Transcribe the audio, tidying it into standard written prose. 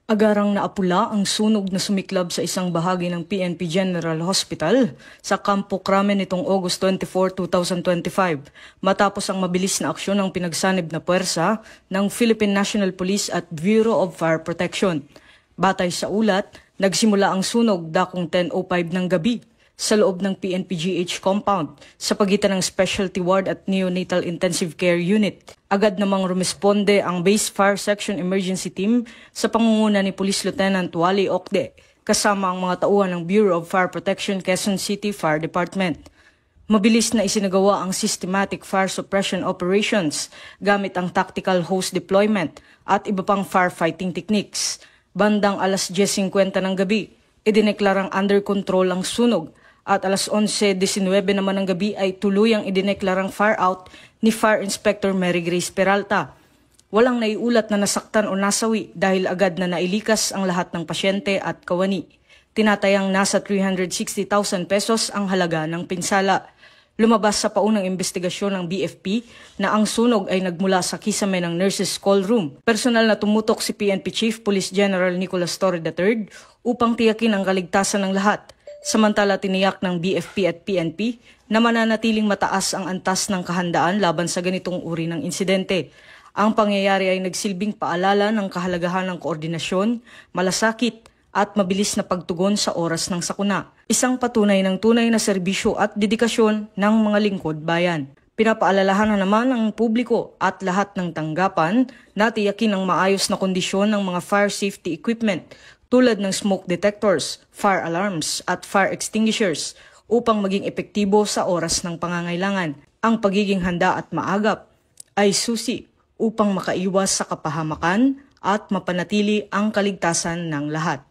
Agarang naapula ang sunog na sumiklab sa isang bahagi ng PNP General Hospital sa Campo Crame nitong August 24, 2025 matapos ang mabilis na aksyon ng pinagsanib na puwersa ng Philippine National Police at Bureau of Fire Protection. Batay sa ulat, nagsimula ang sunog dakong 10:05 ng gabi sa loob ng PNP-GH compound sa pagitan ng Specialty Ward at Neonatal Intensive Care Unit. Agad namang rumisponde ang Base Fire Section Emergency Team sa pangunguna ni Police Lieutenant Wally Okde kasama ang mga tauhan ng Bureau of Fire Protection Quezon City Fire Department. Mabilis na isinagawa ang systematic fire suppression operations gamit ang tactical hose deployment at iba pang firefighting techniques. Bandang alas 10:50 ng gabi, idineklarang under control ang sunog at alas 11:19 naman ng gabi ay tuluyang idineklarang fire out ni Fire Inspector Mary Grace Peralta. Walang naiulat na nasaktan o nasawi dahil agad na nailikas ang lahat ng pasyente at kawani. Tinatayang nasa 360,000 pesos ang halaga ng pinsala. Lumabas sa paunang investigasyon ng BFP na ang sunog ay nagmula sa kisame ng nurses' call room. Personal na tumutok si PNP Chief Police General Nicolas Torre III upang tiyakin ang kaligtasan ng lahat. Samantala tiniyak ng BFP at PNP na mananatiling mataas ang antas ng kahandaan laban sa ganitong uri ng insidente. Ang pangyayari ay nagsilbing paalala ng kahalagahan ng koordinasyon, malasakit at mabilis na pagtugon sa oras ng sakuna. Isang patunay ng tunay na serbisyo at dedikasyon ng mga lingkod bayan. Pinapaalalahanan naman ng publiko at lahat ng tanggapan na tiyakin ang maayos na kondisyon ng mga fire safety equipment tulad ng smoke detectors, fire alarms at fire extinguishers upang maging epektibo sa oras ng pangangailangan. Ang pagiging handa at maagap ay susi upang makaiwas sa kapahamakan at mapanatili ang kaligtasan ng lahat.